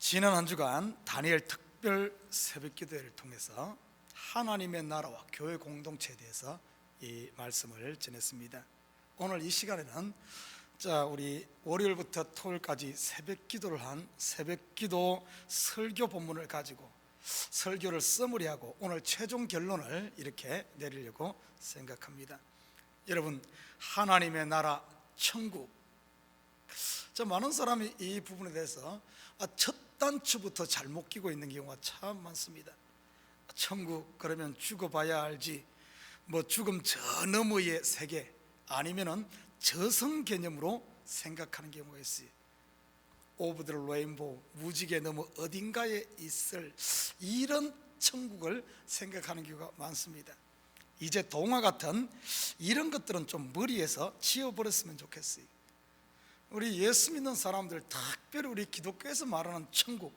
지난 한 주간 다니엘 특별 새벽기도회를 통해서 하나님의 나라와 교회 공동체에 대해서 이 말씀을 전했습니다. 오늘 이 시간에는 우리 월요일부터 토요일까지 새벽기도를 한 새벽기도 설교 본문을 가지고 설교를 써머리하고 오늘 최종 결론을 이렇게 내리려고 생각합니다. 여러분, 하나님의 나라 천국, 많은 사람이 이 부분에 대해서 첫 단추부터 잘못 끼고 있는 경우가 참 많습니다. 천국 그러면 죽어봐야 알지, 죽음 저 너머의 세계, 아니면은 저성 개념으로 생각하는 경우가 있어요. 오브 더 레인보우, 무지개 너머 어딘가에 있을 이런 천국을 생각하는 경우가 많습니다. 이제 동화 같은 이런 것들은 좀 머리에서 지워버렸으면 좋겠어요. 우리 예수 믿는 사람들, 특별히 우리 기독교에서 말하는 천국,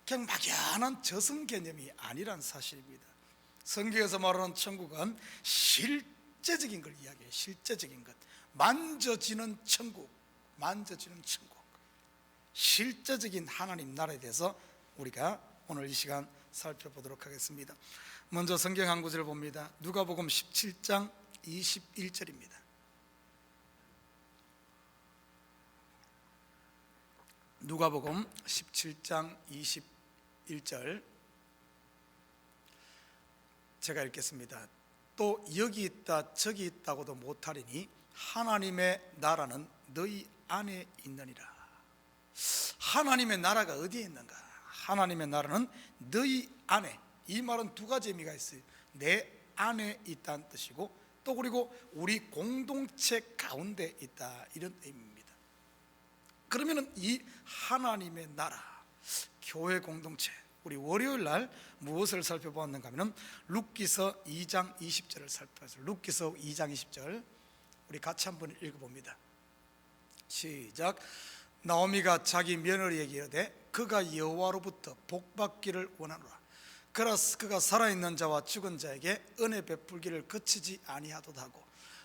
그냥 막연한 저성 개념이 아니란 사실입니다. 성경에서 말하는 천국은 실제적인 걸 이야기해요. 실제적인 것, 만져지는 천국, 만져지는 천국, 실제적인 하나님 나라에 대해서 우리가 오늘 이 시간 살펴보도록 하겠습니다. 먼저 성경 한 구절을 봅니다. 누가복음 17장 21절입니다. 누가복음 17장 21절 제가 읽겠습니다. 또 여기 있다 저기 있다고도 못하리니 하나님의 나라는 너희 안에 있느니라. 하나님의 나라가 어디에 있는가? 하나님의 나라는 너희 안에. 이 말은 두 가지 의미가 있어요. 내 안에 있다는 뜻이고, 또 그리고 우리 공동체 가운데 있다, 이런 의미입니다. 그러면 이 하나님의 나라, 교회 공동체, 우리 월요일 날 무엇을 살펴보았는가 하면 룻기서 2장 20절을 살펴봤어요. 룻기서 2장 20절 우리 같이 한번 읽어봅니다. 시작. 나오미가 자기 며느리에게 이르되 그가 여호와로부터 복받기를 원하노라. 그가 살아있는 자와 죽은 자에게 은혜 베풀기를 그치지 아니하도다 하고,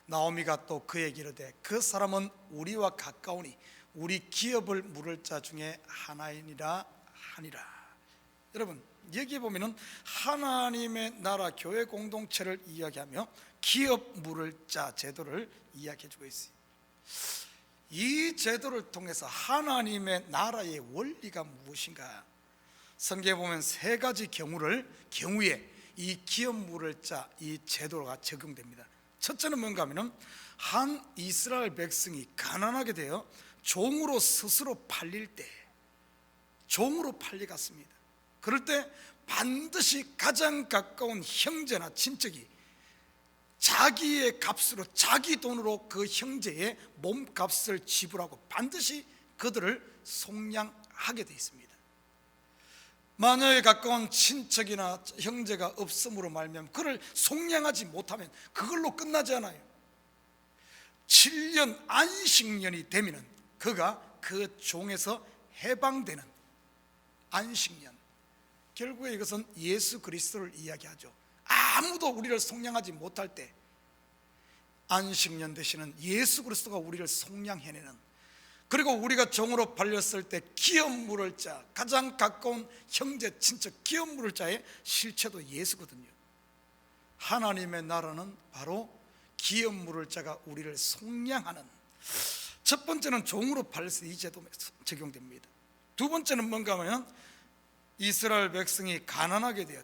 나오미가 또 그에게 이르되 그 사람은 우리와 가까우니 우리 기업을 물을 자 중에 하나이니라 하니라. 여러분, 여기 보면은 하나님의 나라 교회 공동체를 이야기하며 기업 물을 자 제도를 이야기해주고 있어요. 이 제도를 통해서 하나님의 나라의 원리가 무엇인가? 성경에 보면 세 가지 경우에 이 기업 물을 자 이 제도가 적용됩니다. 첫째는 뭔가 하면은 한 이스라엘 백성이 가난하게 되어 종으로 스스로 팔릴 때, 종으로 팔려갔습니다. 그럴 때 반드시 가장 가까운 형제나 친척이 자기의 값으로, 자기 돈으로 그 형제의 몸값을 지불하고 반드시 그들을 속량하게 되어 있습니다. 만약에 가까운 친척이나 형제가 없음으로 말미암아 그를 속량하지 못하면 그걸로 끝나지 않아요. 7년 안식년이 되면은 그가 그 종에서 해방되는 안식년, 결국에 이것은 예수 그리스도를 이야기하죠. 아무도 우리를 속량하지 못할 때 안식년 되시는 예수 그리스도가 우리를 속량해내는, 그리고 우리가 종으로 팔렸을 때 기업 물을 자, 가장 가까운 형제 친척 기업 물을 자의 실체도 예수거든요. 하나님의 나라는 바로 기업 물을 자가 우리를 속량하는, 첫 번째는 종으로 팔려서 이 제도 적용됩니다. 두 번째는 뭔가 하면 이스라엘 백성이 가난하게 되어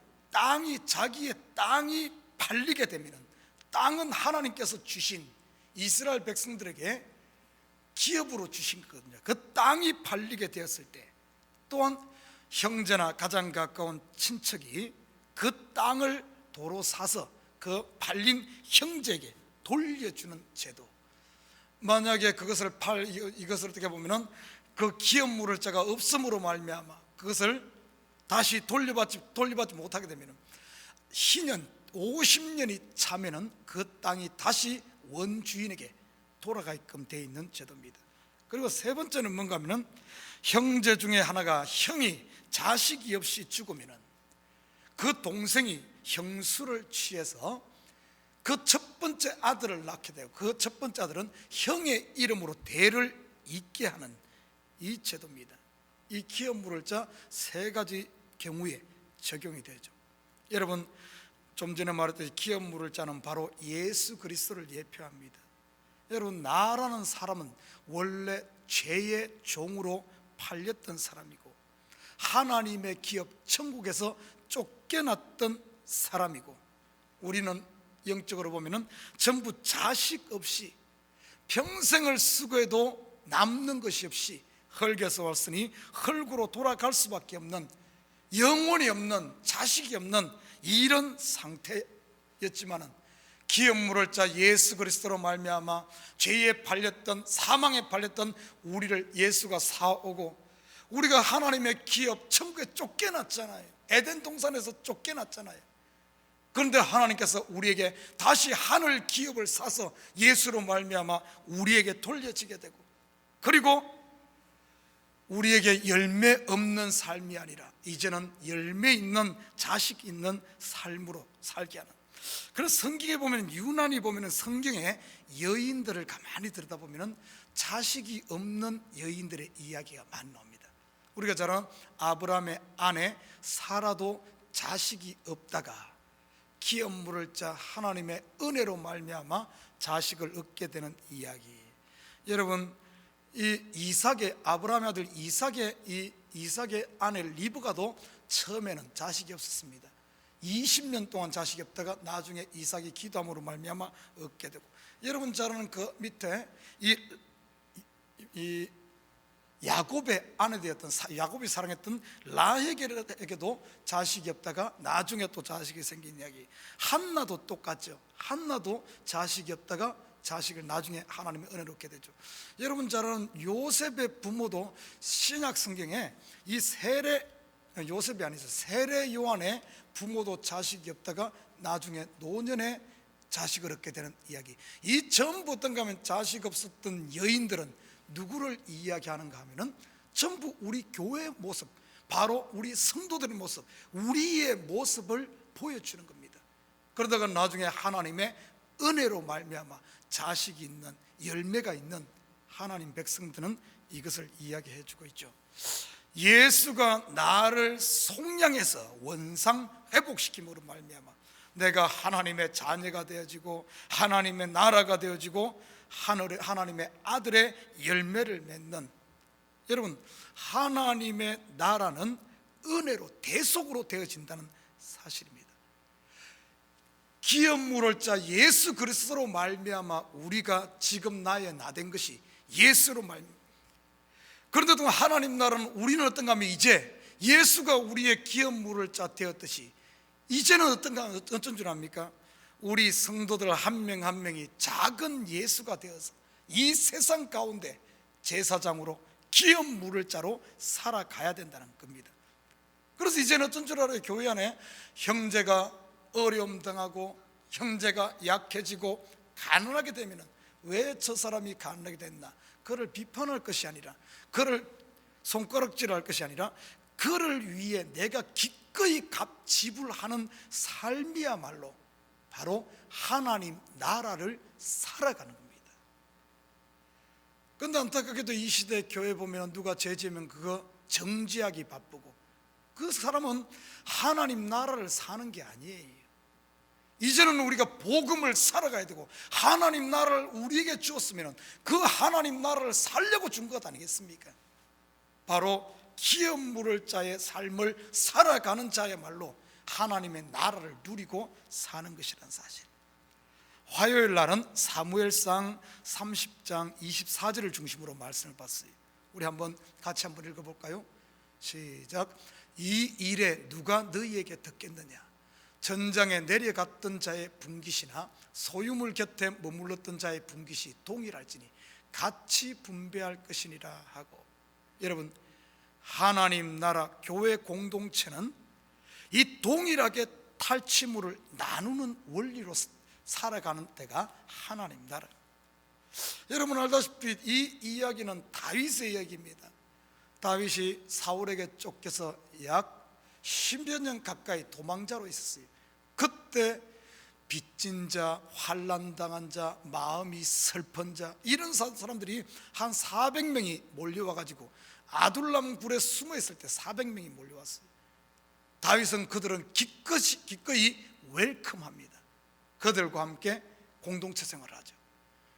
자기의 땅이 팔리게 되면, 땅은 하나님께서 주신 이스라엘 백성들에게 기업으로 주신 거거든요. 그 땅이 팔리게 되었을 때 또한 형제나 가장 가까운 친척이 그 땅을 도로 사서 그 팔린 형제에게 돌려주는 제도. 만약에 이것을 어떻게 보면은 그 기업 물을 자가 없음으로 말미암아 그것을 다시 돌려받지 못하게 되면은 50년이 차면은 그 땅이 다시 원주인에게 돌아가게끔 되어 있는 제도입니다. 그리고 세 번째는 뭔가 하면은 형제 중에 하나가 형이 자식이 없이 죽으면은 그 동생이 형수를 취해서 그 첫 번째 아들을 낳게 되고, 그 첫 번째 아들은 형의 이름으로 대를 잇게 하는 이 제도입니다. 이 기업 물을 자 세 가지 경우에 적용이 되죠. 여러분, 좀 전에 말했듯이 기업 물을 자는 바로 예수 그리스도를 예표합니다. 여러분, 나라는 사람은 원래 죄의 종으로 팔렸던 사람이고 하나님의 기업 천국에서 쫓겨났던 사람이고, 우리는 영적으로 보면은 전부 자식 없이 평생을 수고해도 남는 것이 없이 흙에서 왔으니 흙으로 돌아갈 수밖에 없는, 영혼이 없는, 자식이 없는 이런 상태였지만은 기업 물을 자 예수 그리스도로 말미암아 죄에 팔렸던, 사망에 팔렸던 우리를 예수가 사오고, 우리가 하나님의 기업 천국에 쫓겨났잖아요. 에덴 동산에서 쫓겨났잖아요. 그런데 하나님께서 우리에게 다시 하늘 기업을 사서 예수로 말미암아 우리에게 돌려지게 되고, 그리고 우리에게 열매 없는 삶이 아니라 이제는 열매 있는, 자식 있는 삶으로 살게 하는. 그래서 성경에 보면, 유난히 보면 성경에 여인들을 가만히 들여다보면 자식이 없는 여인들의 이야기가 많이 나옵니다. 우리가 잘 아는 아브라함의 아내 사라도 자식이 없다가 기업 물을 자 하나님의 은혜로 말미암아 자식을 얻게 되는 이야기. 여러분, 이 이삭의, 아브라함의 아들 이삭의 아내 리브가도 처음에는 자식이 없었습니다. 20년 동안 자식이 없다가 나중에 이삭이 기도함으로 말미암아 얻게 되고, 여러분 잘 아는 그 밑에 이 야곱의 아내 되었던, 야곱이 사랑했던 라헬에게도 자식이 없다가 나중에 또 자식이 생긴 이야기. 한나도 똑같죠. 한나도 자식이 없다가 자식을 나중에 하나님의 은혜로 얻게 되죠. 여러분 잘 아는 요셉의 부모도 신약 성경에 이 요셉이 아니죠, 세례 요한의 부모도 자식이 없다가 나중에 노년에 자식을 얻게 되는 이야기. 이 전부 어떤가 하면 자식 없었던 여인들은 누구를 이야기하는가 하면은 전부 우리 교회의 모습, 바로 우리 성도들의 모습, 우리의 모습을 보여주는 겁니다. 그러다가 나중에 하나님의 은혜로 말미암아 자식이 있는, 열매가 있는 하나님 백성들은 이것을 이야기해 주고 있죠. 예수가 나를 속량해서 원상 회복시킴으로 말미암아 내가 하나님의 자녀가 되어지고 하나님의 나라가 되어지고 하나님의 아들의 열매를 맺는, 여러분, 하나님의 나라는 은혜로, 대속으로 되어진다는 사실입니다. 기업 물을 자 예수 그리스도로 말미암아 우리가 지금 나의 나 된 것이 예수로 말미암아. 그런데도 하나님 나라는, 우리는 어떤가 하면 이제 예수가 우리의 기업 물을 자 되었듯이 이제는 어떤 줄 압니까? 우리 성도들 한 명 한 명이 작은 예수가 되어서 이 세상 가운데 제사장으로 기업 물을 자로 살아가야 된다는 겁니다. 그래서 이제는 어떤 줄 알아요? 교회 안에 형제가 어려움 당하고 형제가 약해지고 가난하게 되면 왜 저 사람이 가난하게 됐나, 그를 비판할 것이 아니라, 그를 손가락질할 것이 아니라 그를 위해 내가 기꺼이 값 지불하는 삶이야말로 바로 하나님 나라를 살아가는 겁니다. 그런데 안타깝게도 이 시대 교회 보면 누가 죄 지으면 그거 정지하기 바쁘고, 그 사람은 하나님 나라를 사는 게 아니에요. 이제는 우리가 복음을 살아가야 되고, 하나님 나라를 우리에게 주었으면 그 하나님 나라를 살려고 준 것 아니겠습니까? 바로 기업 물을 자의 삶을 살아가는 자야말로 하나님의 나라를 누리고 사는 것이라는 사실. 화요일 날은 사무엘상 30장 24절을 중심으로 말씀을 봤어요. 우리 같이 한번 읽어볼까요? 시작. 이 일에 누가 너희에게 듣겠느냐? 전장에 내려갔던 자의 분깃이나 소유물 곁에 머물렀던 자의 분깃이 동일할지니 같이 분배할 것이니라 하고. 여러분, 하나님 나라 교회 공동체는 이 동일하게 탈취물을 나누는 원리로 살아가는 때가 하나님 나라. 여러분 알다시피 이 이야기는 다윗의 이야기입니다. 다윗이 사울에게 쫓겨서 약 10여 년 가까이 도망자로 있었어요. 그때 빚진 자, 환난당한 자, 마음이 슬픈 자, 이런 사람들이 한 400명이 몰려와가지고 아둘람 굴에 숨어 있을 때 400명이 몰려왔어요. 다윗은 그들은 기꺼이 웰컴합니다. 그들과 함께 공동체 생활을 하죠.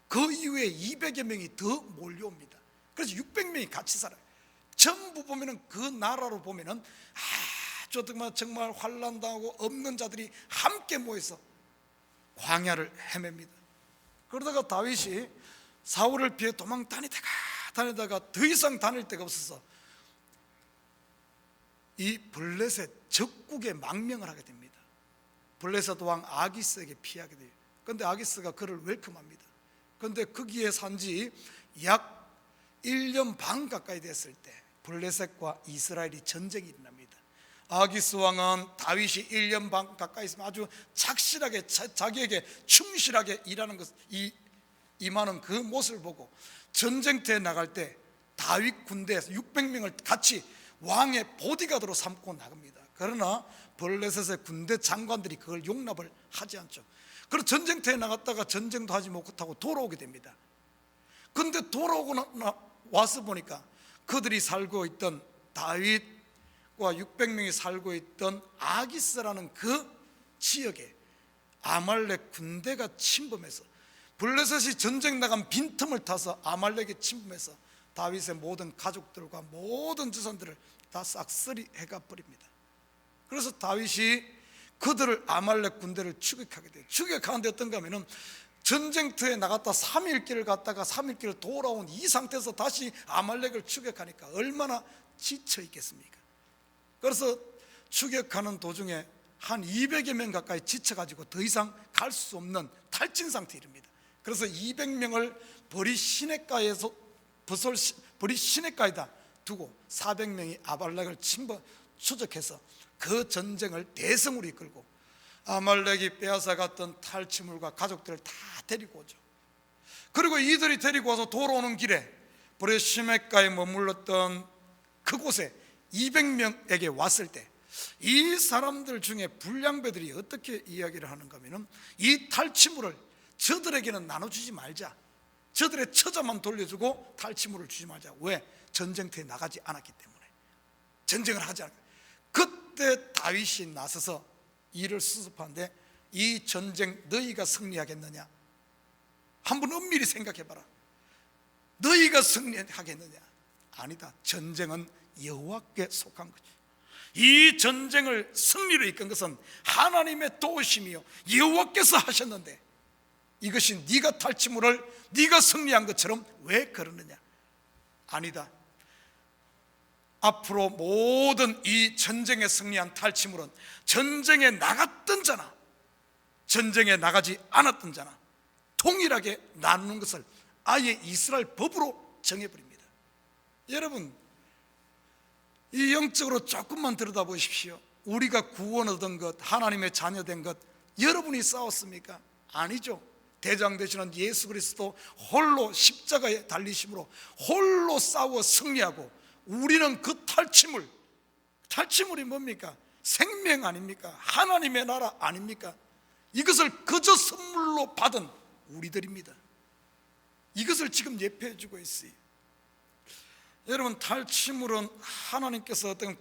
그 이후에 200여 명이 더 몰려옵니다. 그래서 600명이 같이 살아요. 전부 보면은 그 나라로 보면은 정말 환난당하고 없는 자들이 함께 모여서 광야를 헤맵니다. 그러다가 다윗이 사울을 피해 도망 다니다가 더 이상 다닐 데가 없어서 이 블레셋 적국에 망명을 하게 됩니다. 블레셋 왕 아기스에게 피하게 돼요. 그런데 아기스가 그를 웰컴합니다. 그런데 거기에 산지 약 1년 반 가까이 됐을 때 블레셋과 이스라엘이 전쟁이 일어납니다. 아기스 왕은 다윗이 1년 반 가까이 있으면 아주 착실하게 자기에게 충실하게 일하는 것, 임하는 그 모습을 보고 전쟁터에 나갈 때 다윗 군대에서 600명을 같이 왕의 보디가드로 삼고 나갑니다. 그러나 블레셋의 군대 장관들이 그걸 용납을 하지 않죠. 그래서 전쟁터에 나갔다가 전쟁도 하지 못하고 돌아오게 됩니다. 그런데 돌아오고 와서 보니까 그들이 살고 있던 다윗과 600명이 살고 있던 아기스라는 그 지역에 아말렉 군대가 침범해서 블레셋이 전쟁 나간 빈틈을 타서 아말렉이 침범해서 다윗의 모든 가족들과 모든 자손들을 다 싹쓸이 해가 버립니다. 그래서 다윗이 그들을 아말렉 군대를 추격하게 돼요. 추격하는데 어떤가 하면은 전쟁터에 나갔다 3일 길을 갔다가 3일 길을 돌아온 이 상태에서 다시 아말렉을 추격하니까 얼마나 지쳐 있겠습니까? 그래서 추격하는 도중에 한 200여 명 가까이 지쳐가지고 더 이상 갈 수 없는 탈진 상태에 이릅니다. 그래서 200명을 버리 시내가에다 두고 400명이 아말렉을 추적해서 그 전쟁을 대성으로 이끌고 아말렉이 빼앗아갔던 탈취물과 가족들을 다 데리고 오죠. 그리고 이들이 데리고 와서 돌아오는 길에 브레시메가에 머물렀던 그곳에 200명에게 왔을 때 이 사람들 중에 불량배들이 어떻게 이야기를 하는가 하면 이 탈취물을 저들에게는 나눠주지 말자, 저들의 처자만 돌려주고 탈취물을 주지 말자. 왜? 전쟁터에 나가지 않았기 때문에, 전쟁을 하지 않았기 때문에. 그때 다윗이 나서서 이를 수습하는데 이 전쟁 너희가 승리하겠느냐? 한번 엄밀히 생각해봐라. 너희가 승리하겠느냐? 아니다. 전쟁은 여호와께 속한 거지. 이 전쟁을 승리로 이끈 것은 하나님의 도우심이요 여호와께서 하셨는데 이것이 네가 탈취물을 네가 승리한 것처럼 왜 그러느냐? 아니다. 앞으로 모든 이 전쟁에 승리한 탈취물은 전쟁에 나갔던 자나 전쟁에 나가지 않았던 자나 동일하게 나누는 것을 아예 이스라엘 법으로 정해버립니다. 여러분, 이 영적으로 조금만 들여다보십시오. 우리가 구원 얻은 것, 하나님의 자녀된 것, 여러분이 싸웠습니까? 아니죠. 대장 되시는 예수 그리스도 홀로 십자가에 달리심으로 홀로 싸워 승리하고 우리는 그 탈취물이 뭡니까? 생명 아닙니까? 하나님의 나라 아닙니까? 이것을 그저 선물로 받은 우리들입니다. 이것을 지금 예표해 주고 있어요. 여러분, 탈취물은 하나님께서 어떤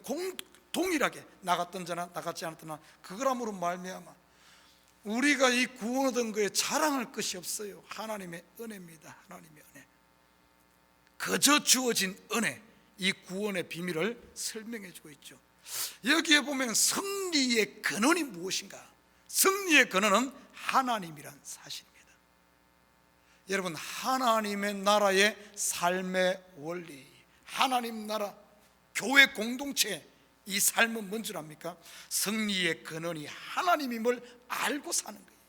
동일하게 나갔던 자나 나갔지 않았던 자나 그거람으로 말미암아 우리가 이 구원 얻은 거에 자랑할 것이 없어요. 하나님의 은혜입니다. 하나님의 은혜, 그저 주어진 은혜, 이 구원의 비밀을 설명해 주고 있죠. 여기에 보면 승리의 근원이 무엇인가? 승리의 근원은 하나님이란 사실입니다. 여러분, 하나님의 나라의 삶의 원리, 하나님 나라, 교회 공동체, 이 삶은 뭔 줄 압니까? 승리의 근원이 하나님임을 알고 사는 거예요.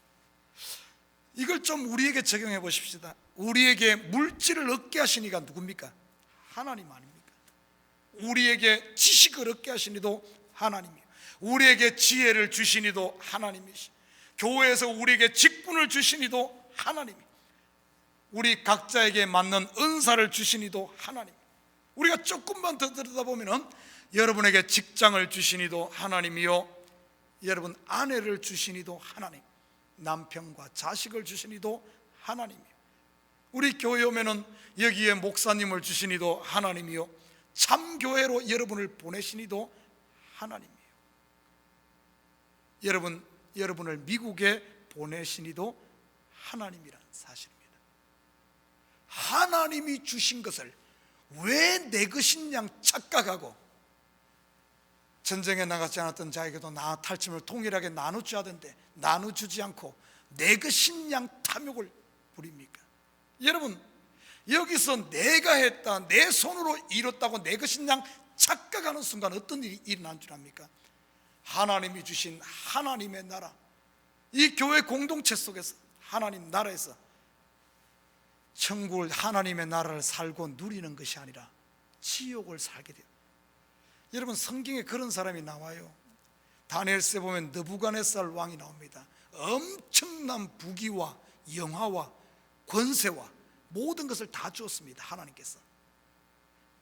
이걸 좀 우리에게 적용해 보십시다. 우리에게 물질을 얻게 하신 이가 누굽니까? 하나님 아닙니까? 우리에게 지식을 얻게 하신 이도 하나님이에요. 우리에게 지혜를 주신 이도 하나님이시. 교회에서 우리에게 직분을 주신 이도 하나님이에요. 우리 각자에게 맞는 은사를 주신 이도 하나님. 우리가 조금만 더 들여다보면 여러분에게 직장을 주신 이도 하나님이요, 여러분 아내를 주신 이도 하나님, 남편과 자식을 주신 이도 하나님이요, 우리 교회 오면은 여기에 목사님을 주신 이도 하나님이요, 참교회로 여러분을 보내신 이도 하나님이요, 여러분을 미국에 보내신 이도 하나님이란 사실입니다. 하나님이 주신 것을 왜 내 것인 양 착각하고 전쟁에 나가지 않았던 자에게도 탈침을 동일하게 나눠줘야 하는데 나눠주지 않고 내 것인 양 탐욕을 부립니까? 여러분, 여기서 내가 했다, 내 손으로 이뤘다고 내 것인 양 착각하는 순간 어떤 일이 일어난 줄 압니까? 하나님이 주신 하나님의 나라, 이 교회 공동체 속에서 하나님 나라에서 천국을, 하나님의 나라를 살고 누리는 것이 아니라 지옥을 살게 돼요. 여러분, 성경에 그런 사람이 나와요. 다니엘서에 보면 느부갓네살 왕이 나옵니다. 엄청난 부귀와 영화와 권세와 모든 것을 다 주었습니다, 하나님께서.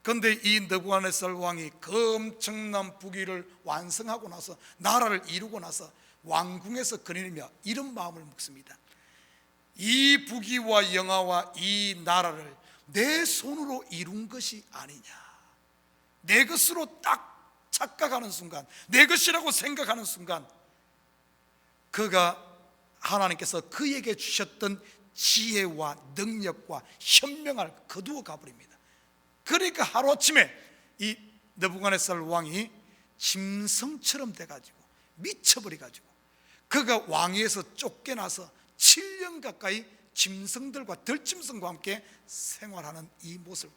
그런데 이 느부갓네살 왕이 그 엄청난 부귀를 완성하고 나서, 나라를 이루고 나서 왕궁에서 거느리며 이런 마음을 먹습니다. 이 부귀와 영화와 이 나라를 내 손으로 이룬 것이 아니냐, 내 것으로 딱 착각하는 순간, 내 것이라고 생각하는 순간, 그가 하나님께서 그에게 주셨던 지혜와 능력과 현명을 거두어 가버립니다. 그러니까 하루아침에 이 느부갓네살 왕이 짐승처럼 돼가지고 미쳐버려가지고 그가 왕위에서 쫓겨나서 7년 가까이 짐승들과 들짐승과 함께 생활하는 이 모습,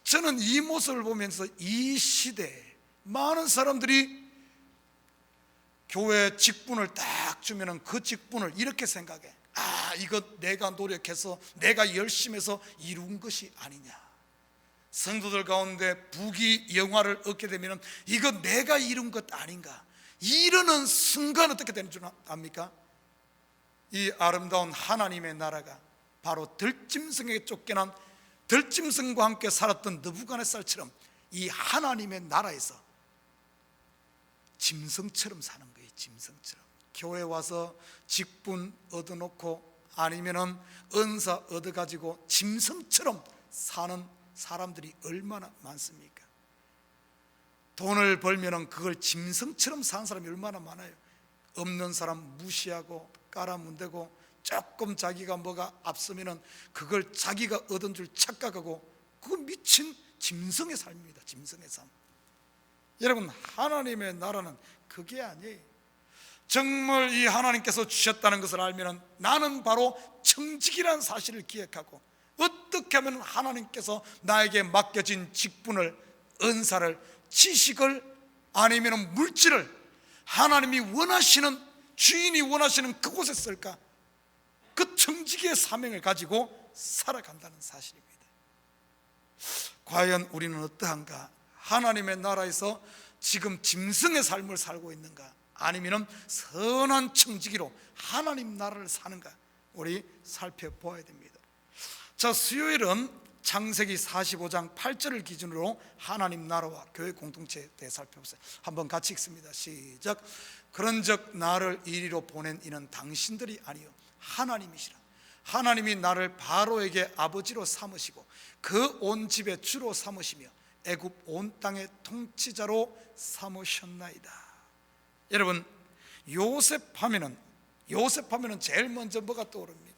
저는 이 모습을 보면서 이 시대에 많은 사람들이 교회 직분을 딱 주면은 그 직분을 이렇게 생각해. 이거 내가 노력해서, 내가 열심히 해서 이룬 것이 아니냐. 성도들 가운데 부귀 영화를 얻게 되면 이거 내가 이룬 것 아닌가, 이러는 순간 어떻게 되는 줄 압니까? 이 아름다운 하나님의 나라가 바로 들짐승에게 쫓겨난, 들짐승과 함께 살았던 느부갓네살처럼 이 하나님의 나라에서 짐승처럼 사는 거예요. 짐승처럼. 교회 와서 직분 얻어놓고 아니면은 은사 얻어가지고 짐승처럼 사는 사람들이 얼마나 많습니까? 돈을 벌면은 그걸 짐승처럼 사는 사람이 얼마나 많아요. 없는 사람 무시하고 깔아문대고, 조금 자기가 뭐가 앞서면은 그걸 자기가 얻은 줄 착각하고, 그건 미친 짐승의 삶입니다. 짐승의 삶. 여러분, 하나님의 나라는 그게 아니에요. 정말 이 하나님께서 주셨다는 것을 알면은 나는 바로 청직이라는 사실을 기억하고, 어떻게 하면 하나님께서 나에게 맡겨진 직분을, 은사를, 지식을, 아니면 물질을 하나님이 원하시는, 주인이 원하시는 그곳에 쓸까? 그 청지기의 사명을 가지고 살아간다는 사실입니다. 과연 우리는 어떠한가? 하나님의 나라에서 지금 짐승의 삶을 살고 있는가? 아니면 선한 청지기로 하나님 나라를 사는가? 우리 살펴보아야 됩니다. 자, 수요일은 창세기 45장 8절을 기준으로 하나님 나라와 교회 공동체에 대해 살펴보세요. 한번 같이 읽습니다. 시작. 그런즉 나를 이리로 보낸 이는 당신들이 아니요 하나님이시라. 하나님이 나를 바로에게 아버지로 삼으시고 그 온 집의 주로 삼으시며 애굽 온 땅의 통치자로 삼으셨나이다. 여러분, 요셉하면은 제일 먼저 뭐가 떠오릅니까?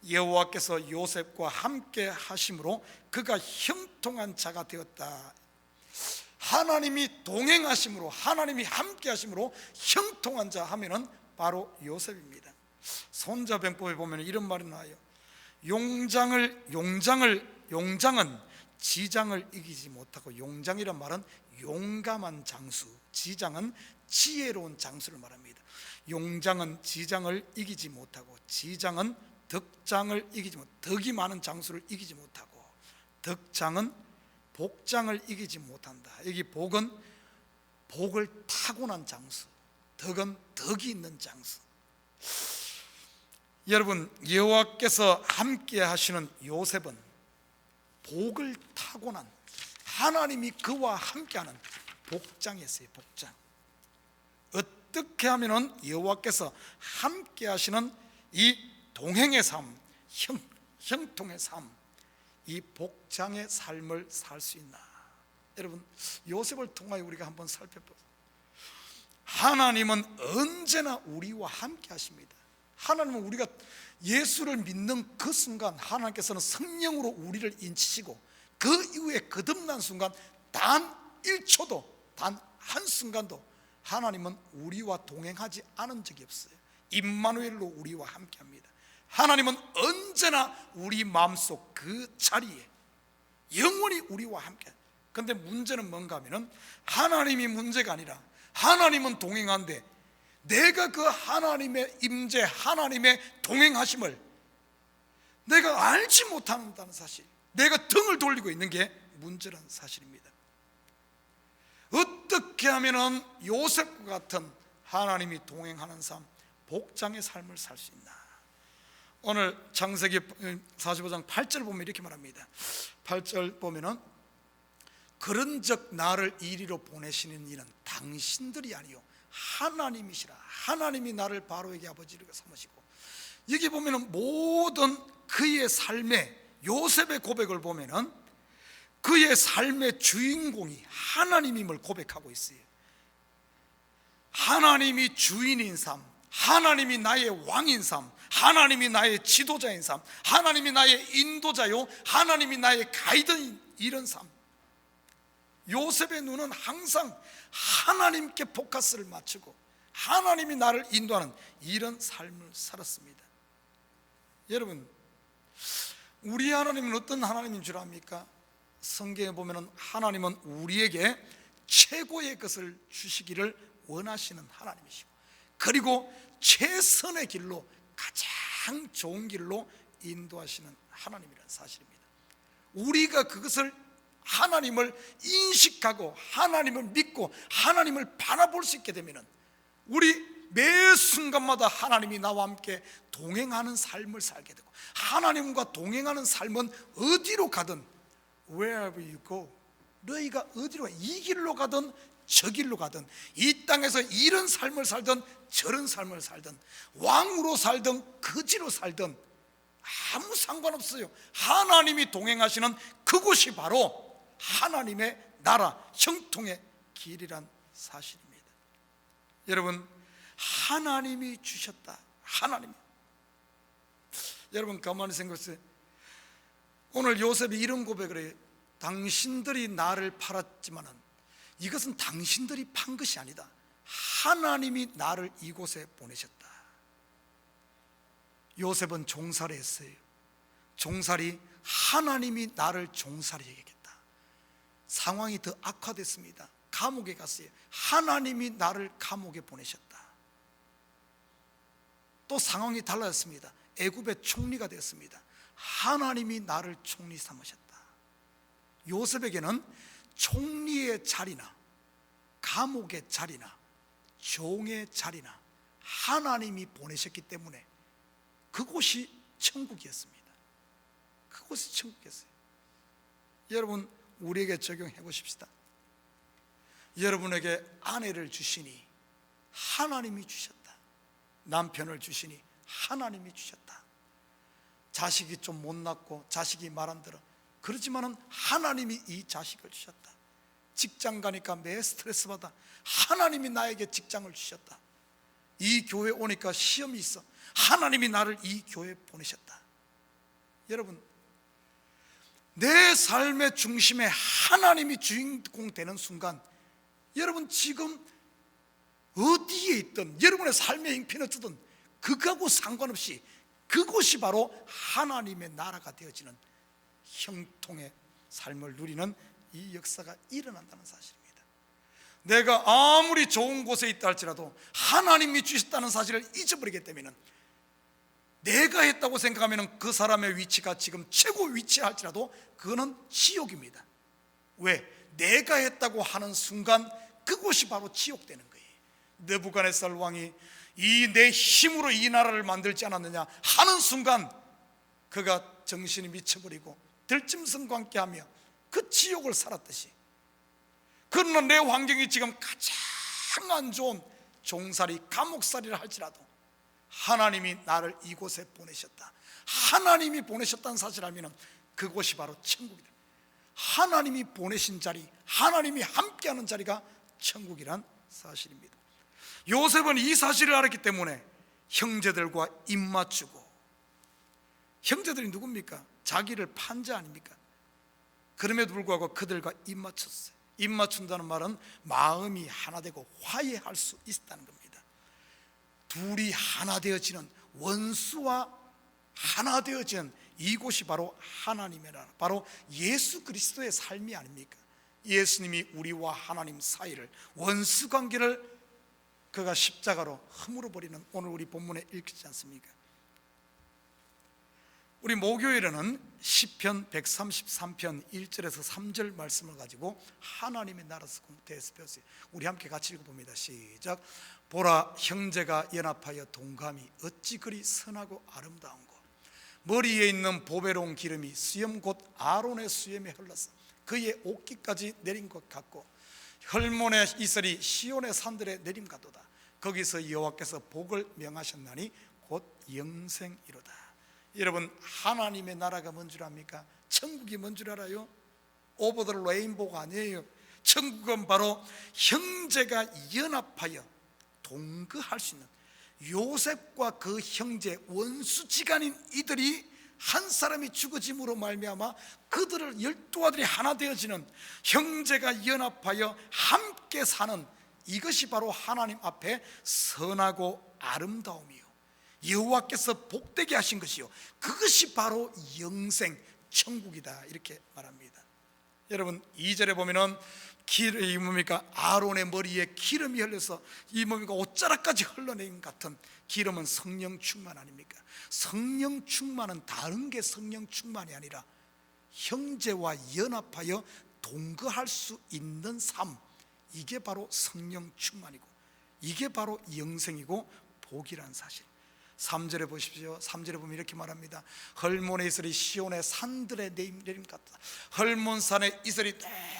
여호와께서 요셉과 함께 하심으로 그가 형통한 자가 되었다. 하나님이 동행하심으로, 하나님이 함께 하심으로 형통한 자 하면은 바로 요셉입니다. 손자병법에 보면 이런 말이 나와요. 용장은 지장을 이기지 못하고, 용장이란 말은 용감한 장수, 지장은 지혜로운 장수를 말합니다. 용장은 지장을 이기지 못하고, 지장은 덕장을 이기지 못, 덕이 많은 장수를 이기지 못하고, 덕장은 복장을 이기지 못한다. 여기 복은 복을 타고난 장수, 덕은 덕이 있는 장수. 여러분, 여호와께서 함께 하시는 요셉은 복을 타고난, 하나님이 그와 함께하는 복장이었어요. 복장. 어떻게 하면은 여호와께서 함께 하시는 이 동행의 삶, 형통의 삶, 이 복장의 삶을 살 수 있나? 여러분, 요셉을 통하여 우리가 한번 살펴보세요. 하나님은 언제나 우리와 함께 하십니다. 하나님은 우리가 예수를 믿는 그 순간 하나님께서는 성령으로 우리를 인치시고 그 이후에 거듭난 순간 단 1초도, 단 한순간도 하나님은 우리와 동행하지 않은 적이 없어요. 임마누엘로 우리와 함께합니다. 하나님은 언제나 우리 마음속 그 자리에 영원히 우리와 함께. 그런데 문제는 뭔가 하면은 하나님이 문제가 아니라 하나님은 동행한데 내가 그 하나님의 임재, 하나님의 동행하심을 내가 알지 못한다는 사실, 내가 등을 돌리고 있는 게 문제라는 사실입니다. 어떻게 하면은 요셉과 같은 하나님이 동행하는 삶, 복장의 삶을 살 수 있나? 오늘 창세기 45장 8절 보면 이렇게 말합니다. 8절 보면은 그런즉 나를 이리로 보내시는 이는 당신들이 아니요 하나님이시라. 하나님이 나를 바로에게 아버지로 삼으시고, 여기 보면은 모든 그의 삶의 요셉의 고백을 보면은 그의 삶의 주인공이 하나님임을 고백하고 있어요. 하나님이 주인인 삶, 하나님이 나의 왕인 삶, 하나님이 나의 지도자인 삶, 하나님이 나의 인도자요, 하나님이 나의 가이드인 이런 삶. 요셉의 눈은 항상 하나님께 포커스를 맞추고 하나님이 나를 인도하는 이런 삶을 살았습니다. 여러분, 우리 하나님은 어떤 하나님인 줄 압니까? 성경에 보면 하나님은 우리에게 최고의 것을 주시기를 원하시는 하나님이시고, 그리고 최선의 길로, 가장 좋은 길로 인도하시는 하나님이라는 사실입니다. 우리가 그것을, 하나님을 인식하고 하나님을 믿고 하나님을 바라볼 수 있게 되면 우리 매 순간마다 하나님이 나와 함께 동행하는 삶을 살게 되고, 하나님과 동행하는 삶은 어디로 가든, wherever you go, 너희가 어디로 가, 이 길로 가든 저 길로 가든, 이 땅에서 이런 삶을 살든 저런 삶을 살든, 왕으로 살든 거지로 살든 아무 상관없어요. 하나님이 동행하시는 그곳이 바로 하나님의 나라, 형통의 길이란 사실입니다. 여러분, 하나님이 주셨다. 하나님. 여러분, 가만히 생각해보세요. 오늘 요셉이 이런 고백을 해요. 당신들이 나를 팔았지만은 이것은 당신들이 판 것이 아니다. 하나님이 나를 이곳에 보내셨다. 요셉은 종살이 했어요. 종살이, 하나님이 나를 종살이 했겠다. 상황이 더 악화됐습니다. 감옥에 갔어요. 하나님이 나를 감옥에 보내셨다. 또 상황이 달라졌습니다. 애굽의 총리가 되었습니다. 하나님이 나를 총리 삼으셨다. 요셉에게는 총리의 자리나 감옥의 자리나 종의 자리나 하나님이 보내셨기 때문에 그곳이 천국이었습니다. 그곳이 천국이었어요. 여러분, 우리에게 적용해 보십시다. 여러분에게 아내를 주시니 하나님이 주셨다. 남편을 주시니 하나님이 주셨다. 자식이 좀 못났고 자식이 말 안 들어, 그렇지만은 하나님이 이 자식을 주셨다. 직장 가니까 매 스트레스 받아, 하나님이 나에게 직장을 주셨다. 이 교회 오니까 시험이 있어, 하나님이 나를 이 교회에 보내셨다. 여러분, 내 삶의 중심에 하나님이 주인공 되는 순간, 여러분 지금 어디에 있든, 여러분의 삶의 형편이 어쩌든 그거하고 상관없이 그곳이 바로 하나님의 나라가 되어지는 형통의 삶을 누리는 이 역사가 일어난다는 사실입니다. 내가 아무리 좋은 곳에 있다 할지라도 하나님이 주셨다는 사실을 잊어버리게 되면, 내가 했다고 생각하면 그 사람의 위치가 지금 최고 위치라 할지라도 그거는 지옥입니다. 왜? 내가 했다고 하는 순간 그곳이 바로 지옥되는 거예요. 느부갓네살 왕이 이 내 힘으로 이 나라를 만들지 않았느냐 하는 순간 그가 정신이 미쳐버리고 들짐승과 함께하며 그 지옥을 살았듯이, 그러나 내 환경이 지금 가장 안 좋은 종살이, 감옥살이를 할지라도 하나님이 나를 이곳에 보내셨다, 하나님이 보내셨다는 사실을 알면 그곳이 바로 천국이다. 하나님이 보내신 자리, 하나님이 함께하는 자리가 천국이란 사실입니다. 요셉은 이 사실을 알았기 때문에 형제들과 입맞추고, 형제들이 누굽니까? 자기를 판 자 아닙니까? 그럼에도 불구하고 그들과 입맞췄어요. 입맞춘다는 말은 마음이 하나 되고 화해할 수 있다는 겁니다. 둘이 하나 되어지는, 원수와 하나 되어지는 이곳이 바로 하나님의 나라, 바로 예수 그리스도의 삶이 아닙니까? 예수님이 우리와 하나님 사이를, 원수 관계를 그가 십자가로 허물어 버리는 오늘 우리 본문에 읽히지 않습니까? 우리 목요일에는 시편 133편 1절에서 3절 말씀을 가지고 하나님의 나라에서 배웠어요. 우리 함께 같이 읽어봅니다. 시작. 보라, 형제가 연합하여 동감이 어찌 그리 선하고 아름다운고. 머리에 있는 보배로운 기름이 수염 곧 아론의 수염에 흘러서 그의 옷깃까지 내린 것 같고, 헐몬의 이슬이 시온의 산들에 내림 같도다. 거기서 여호와께서 복을 명하셨나니 곧 영생이로다. 여러분, 하나님의 나라가 뭔 줄 압니까? 천국이 뭔 줄 알아요? 오버 더 레인보우가 아니에요. 천국은 바로 형제가 연합하여 동거할 수 있는, 요셉과 그 형제 원수지간인 이들이 한 사람이 죽어짐으로 말미암아 그들을 12아들이 하나 되어지는, 형제가 연합하여 함께 사는, 이것이 바로 하나님 앞에 선하고 아름다움이요, 여호와께서 복되게 하신 것이요, 그것이 바로 영생, 천국이다, 이렇게 말합니다. 여러분, 2절에 보면은 이 뭡니까? 아론의 머리에 기름이 흘러서 이 뭡니까? 옷자락까지 흘러내린 같은 기름은 성령 충만 아닙니까? 성령 충만은 다른 게 성령 충만이 아니라 형제와 연합하여 동거할 수 있는 삶, 이게 바로 성령 충만이고 이게 바로 영생이고 복이라는 사실. 3절에 보십시오. 3절에 보면 이렇게 말합니다. 헐몬의 이슬이 시온의 산들에 내림 같다. 헐몬산의 이슬이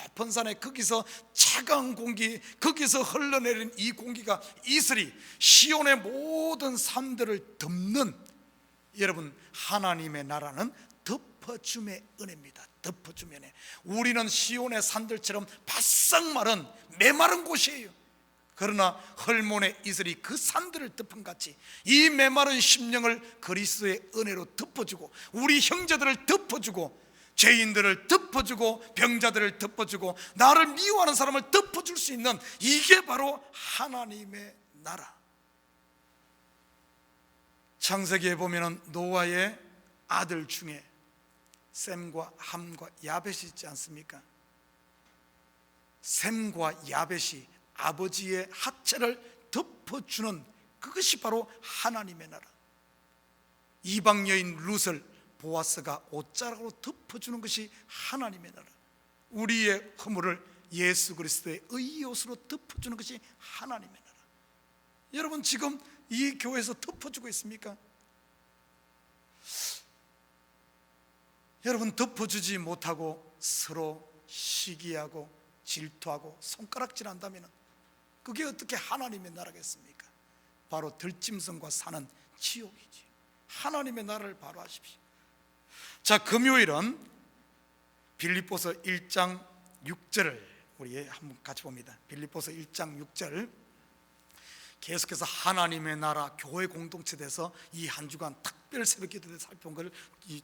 높은 산에, 거기서 차가운 공기, 거기서 흘러내린 이 공기가, 이슬이 시온의 모든 산들을 덮는, 여러분, 하나님의 나라는 덮어줌의 은혜입니다. 덮어줌의 은혜. 우리는 시온의 산들처럼 바싹 마른 메마른 곳이에요. 그러나 헐몬의 이슬이 그 산들을 덮은 같이 이 메마른 심령을 그리스도의 은혜로 덮어주고, 우리 형제들을 덮어주고, 죄인들을 덮어주고, 병자들을 덮어주고, 나를 미워하는 사람을 덮어줄 수 있는, 이게 바로 하나님의 나라. 창세기에 보면 노아의 아들 중에 셈과 함과 야벳이 있지 않습니까? 셈과 야벳이 아버지의 하체를 덮어주는, 그것이 바로 하나님의 나라. 이방 여인 룻을 보아스가 옷자락으로 덮어주는 것이 하나님의 나라. 우리의 허물을 예수 그리스도의 의의 옷으로 덮어주는 것이 하나님의 나라. 여러분, 지금 이 교회에서 덮어주고 있습니까? 여러분, 덮어주지 못하고 서로 시기하고 질투하고 손가락질한다면 그게 어떻게 하나님의 나라겠습니까? 바로 들짐승과 사는 지옥이지. 하나님의 나라를 바로 하십시오. 자, 금요일은 빌립보서 1장 6절을 우리 한번 같이 봅니다. 빌립보서 1장 6절, 계속해서 하나님의 나라, 교회 공동체 돼서 이 한 주간 특별 새벽 기도에 살펴본 것을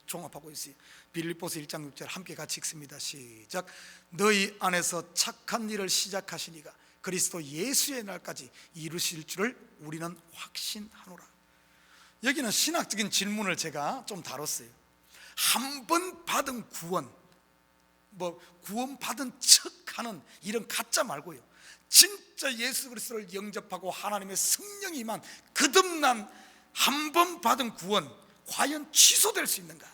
종합하고 있어요. 빌립보서 1장 6절 함께 같이 읽습니다. 시작. 너희 안에서 착한 일을 시작하시니가 그리스도 예수의 날까지 이루실 줄을 우리는 확신하노라. 여기는 신학적인 질문을 제가 좀 다뤘어요. 한 번 받은 구원, 구원받은 척하는 이런 가짜 말고요, 진짜 예수 그리스도를 영접하고 하나님의 성령이 임한 거듭난 한 번 받은 구원, 과연 취소될 수 있는가?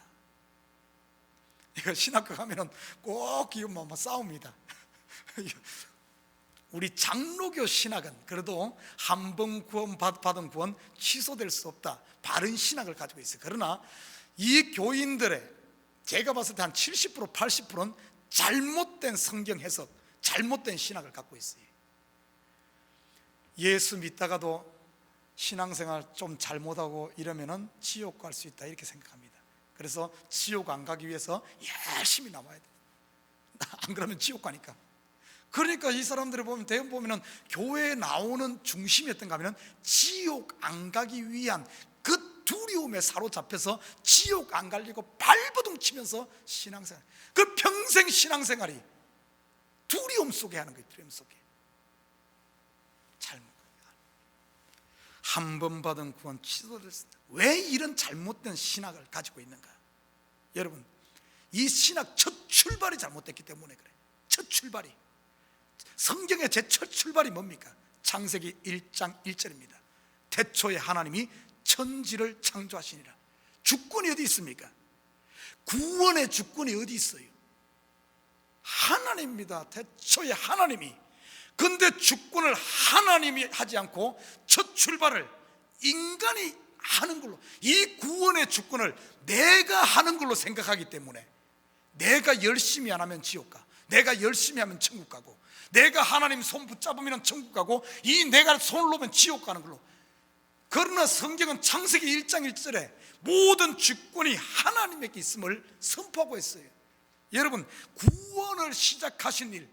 이거 신학교 가면은 꼭 이거 싸웁니다. 우리 장로교 신학은 그래도 한 번 받은 구원 취소될 수 없다, 바른 신학을 가지고 있어요. 그러나 이 교인들의, 제가 봤을 때 한 70% 80%는 잘못된 성경 해석, 잘못된 신학을 갖고 있어요. 예수 믿다가도 신앙생활 좀 잘못하고 이러면은 지옥 갈 수 있다 이렇게 생각합니다. 그래서 지옥 안 가기 위해서 열심히 남아야 돼. 안 그러면 지옥 가니까. 그러니까 이 사람들을 보면 대부분 보면은 교회에 나오는 중심이 어떤가 하면 지옥 안 가기 위한 그 두려움에 사로잡혀서 지옥 안 가려고 발버둥 치면서 신앙생활, 그 평생 신앙생활이 두려움 속에 하는 거예요. 두려움 속에. 잘못 한 번 받은 구원 취소됐습니다. 왜 이런 잘못된 신학을 가지고 있는가? 여러분, 이 신학 첫 출발이 잘못됐기 때문에 그래. 첫 출발이, 성경의 제 첫 출발이 뭡니까? 창세기 1장 1절입니다. 태초에 하나님이 천지를 창조하시니라. 주권이 어디 있습니까? 구원의 주권이 어디 있어요? 하나님입니다. 태초에 하나님이. 근데 주권을 하나님이 하지 않고 첫 출발을 인간이 하는 걸로, 이 구원의 주권을 내가 하는 걸로 생각하기 때문에 내가 열심히 안 하면 지옥 가, 내가 열심히 하면 천국 가고, 내가 하나님 손 붙잡으면 천국 가고, 이 내가 손을 놓으면 지옥 가는 걸로. 그러나 성경은 창세기 1장 1절에 모든 주권이 하나님에게 있음을 선포하고 있어요. 여러분, 구원을 시작하신 일,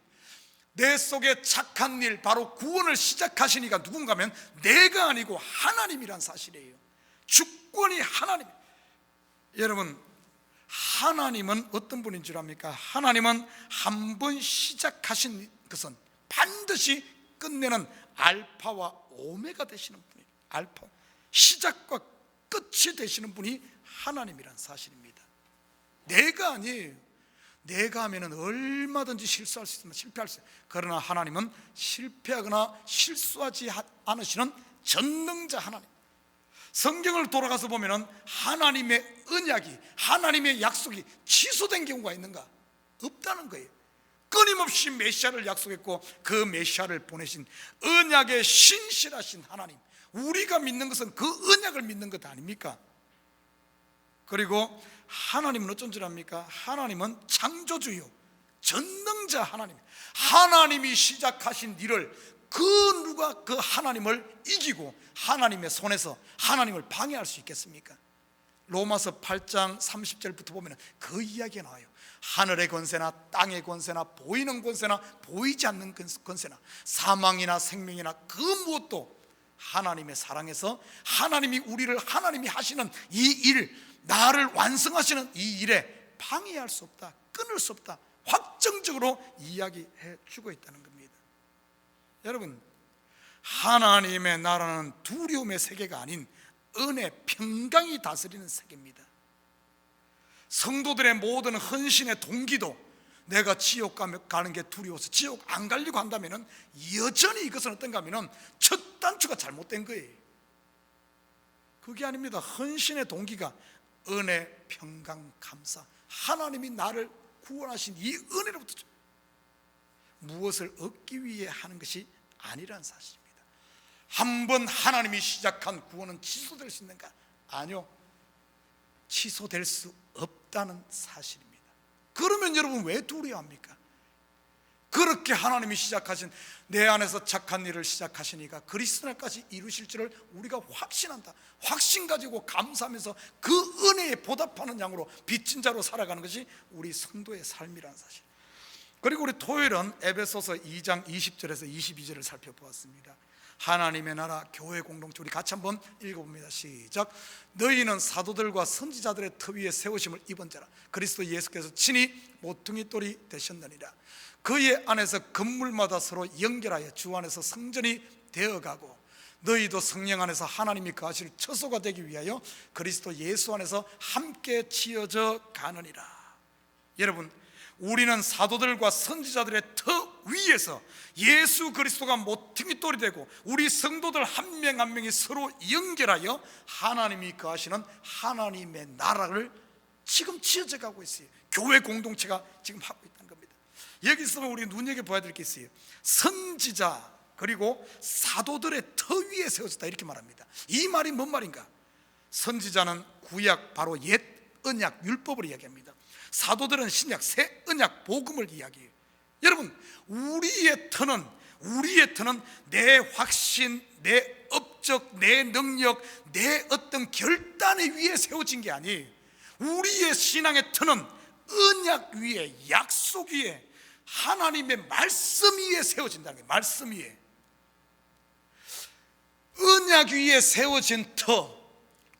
내 속에 착한 일, 바로 구원을 시작하신 이가 누군가 하면 내가 아니고 하나님이란 사실이에요. 주권이 하나님. 여러분, 하나님은 어떤 분인 줄 압니까? 하나님은 한 번 시작하신 것은 반드시 끝내는 알파와 오메가 되시는 분이에요. 알파, 시작과 끝이 되시는 분이 하나님이란 사실입니다. 내가 아니에요. 내가 하면은 얼마든지 실수할 수 있으면 실패할 수 있어요. 그러나 하나님은 실패하거나 실수하지 않으시는 전능자 하나님. 성경을 돌아가서 보면은 하나님의 언약이, 하나님의 약속이 취소된 경우가 있는가? 없다는 거예요. 끊임없이 메시아를 약속했고 그 메시아를 보내신 언약의 신실하신 하나님, 우리가 믿는 것은 그 언약을 믿는 것 아닙니까? 그리고 하나님은 어쩐 줄 압니까? 하나님은 창조주요 전능자 하나님. 하나님이 시작하신 일을 누가 그 하나님을 이기고 하나님의 손에서 하나님을 방해할 수 있겠습니까? 로마서 8장 30절부터 보면 그 이야기가 나와요. 하늘의 권세나 땅의 권세나 보이는 권세나 보이지 않는 권세나 사망이나 생명이나 그 무엇도 하나님의 사랑에서 하나님이 우리를, 하나님이 하시는 이 일, 나를 완성하시는 이 일에 방해할 수 없다, 끊을 수 없다, 확정적으로 이야기해 주고 있다는 겁니다. 여러분, 하나님의 나라는 두려움의 세계가 아닌 은혜, 평강이 다스리는 세계입니다. 성도들의 모든 헌신의 동기도 내가 지옥 가는 게 두려워서 지옥 안 가려고 한다면 여전히 이것은 어떤가 하면 첫 단추가 잘못된 거예요. 그게 아닙니다. 헌신의 동기가 은혜, 평강, 감사, 하나님이 나를 구원하신 이 은혜로부터 무엇을 얻기 위해 하는 것이 아니라는 사실입니다. 한번 하나님이 시작한 구원은 취소될 수 있는가? 아니요, 취소될 수 없다는 사실입니다. 그러면 여러분 왜 두려워합니까? 그렇게 하나님이 시작하신, 내 안에서 착한 일을 시작하시니까 그리스도날까지 이루실 줄을 우리가 확신한다. 확신 가지고 감사하면서 그 은혜에 보답하는 양으로 빚진 자로 살아가는 것이 우리 성도의 삶이라는 사실. 그리고 우리 토요일은 에베소서 2장 20절에서 22절을 살펴보았습니다. 하나님의 나라 교회 공동체, 우리 같이 한번 읽어봅니다. 시작. 너희는 사도들과 선지자들의 터 위에 세우심을 입은 자라. 그리스도 예수께서 친히 모퉁이 돌이 되셨느니라. 그의 안에서 건물마다 서로 연결하여 주 안에서 성전이 되어가고 너희도 성령 안에서 하나님이 거하실 처소가 되기 위하여 그리스도 예수 안에서 함께 지어져 가느니라. 여러분, 우리는 사도들과 선지자들의 터 위에서 예수 그리스도가 모퉁이 돌이 되고 우리 성도들 한 명 한 명이 서로 연결하여 하나님이 거하시는 하나님의 나라를 지금 지어져 가고 있어요. 교회 공동체가 지금 하고 있다는 겁니다. 여기서 우리 눈여겨봐야 될 게 있어요. 선지자 그리고 사도들의 터 위에 세워졌다 이렇게 말합니다. 이 말이 뭔 말인가? 선지자는 구약, 바로 옛 언약 율법을 이야기합니다. 사도들은 신약 새 언약 복음을 이야기해요. 여러분, 우리의 터는, 우리의 터는 내 확신, 내 업적, 내 능력, 내 어떤 결단에 위에 세워진 게 아니에요. 우리의 신앙의 터는 언약 위에, 약속 위에, 하나님의 말씀 위에 세워진다는 거예요. 말씀 위에. 언약 위에 세워진 터,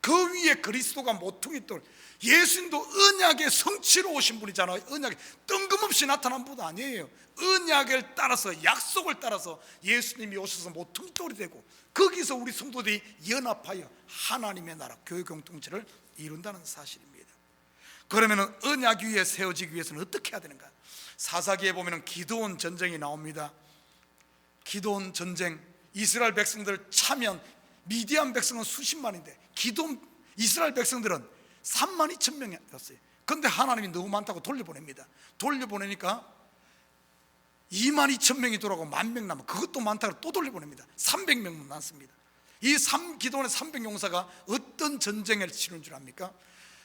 그 위에 그리스도가 모퉁이 돌. 예수님도 언약의 성취로 오신 분이잖아요. 언약에 뜬금없이 나타난 분 아니에요. 언약을 따라서, 약속을 따라서 예수님이 오셔서 모퉁이 돌이 되고, 거기서 우리 성도들이 연합하여 하나님의 나라, 교회 공동체를 이룬다는 사실입니다. 그러면 언약 위에 세워지기 위해서는 어떻게 해야 되는가? 사사기에 보면 기드온 전쟁이 나옵니다. 기드온 전쟁, 이스라엘 백성들 참여한, 미디안 백성은 수십만인데 기드온 이스라엘 백성들은 32,000명이었어요. 그런데 하나님이 너무 많다고 돌려보냅니다. 돌려보내니까 22,000명이 돌아오고 10,000명 남아, 그것도 많다고 또 돌려보냅니다. 300명만 남습니다. 이 기드온의 300용사가 어떤 전쟁을 치른 줄 압니까?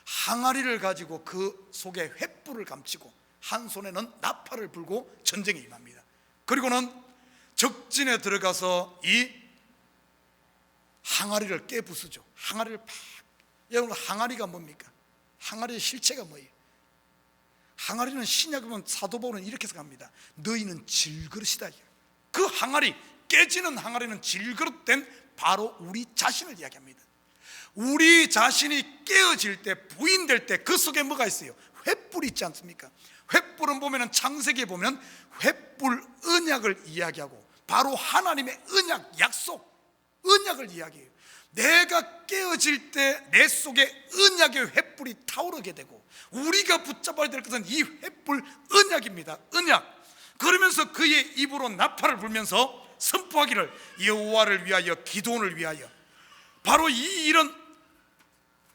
항아리를 가지고 그 속에 횃불을 감추고 한 손에는 나팔을 불고 전쟁에 임합니다. 그리고는 적진에 들어가서 이 항아리를 깨부수죠. 항아리를 팍. 여러분, 항아리가 뭡니까? 항아리의 실체가 뭐예요? 항아리는 신약에 보면 사도 바울은 이렇게 생각합니다. 너희는 질그릇이다. 그 항아리, 깨지는 항아리는 질그릇된 바로 우리 자신을 이야기합니다. 우리 자신이 깨어질 때, 부인될 때 그 속에 뭐가 있어요? 횃불이 있지 않습니까? 횃불은 보면 창세기에 보면 횃불 언약을 이야기하고, 바로 하나님의 언약, 약속, 언약을 이야기해요. 내가 깨어질 때 내 속에 언약의 횃불이 타오르게 되고, 우리가 붙잡아야 될 것은 이 횃불 언약입니다. 언약. 그러면서 그의 입으로 나팔을 불면서 선포하기를, 여호와를 위하여, 기드온을 위하여. 바로 이 일은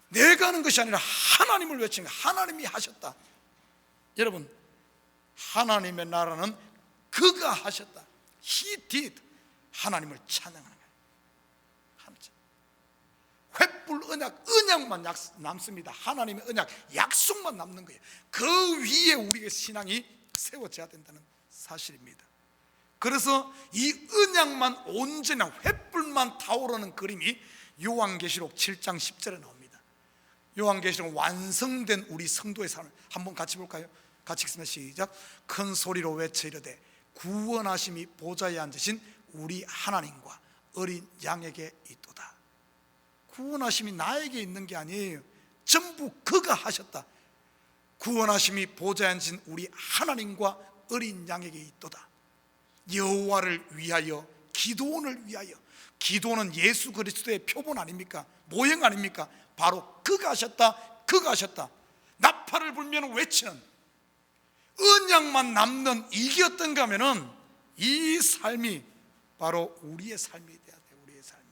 내가 하는 것이 아니라 하나님을 외치는 거예요. 하나님이 하셨다. 여러분, 하나님의 나라는 그가 하셨다. He did. 하나님을 찬양하는 거예요. 횃불 언약만 남습니다. 하나님의 언약, 약속만 남는 거예요. 그 위에 우리의 신앙이 세워져야 된다는 사실입니다. 그래서 이 언약만 온전한 횃불만 타오르는 그림이 요한계시록 7장 10절에 나옵니다. 요한계시록 완성된 우리 성도의 삶을 한번 같이 볼까요? 같이 읽습니다. 시작. 큰 소리로 외쳐 이르되 구원하심이 보좌에 앉으신 우리 하나님과 어린 양에게 있도다. 구원하심이 나에게 있는 게 아니에요. 전부 그가 하셨다. 구원하심이 보좌에 앉으신 우리 하나님과 어린 양에게 있도다. 여호와를 위하여, 기드온을 위하여. 기드온은 예수 그리스도의 표본 아닙니까? 모형 아닙니까? 바로 그가 하셨다. 그가 하셨다. 나팔을 불면 외치는, 언약만 남는 이게 어떤가 하면은 이 삶이 바로 우리의 삶이 돼야 돼요. 우리의 삶이.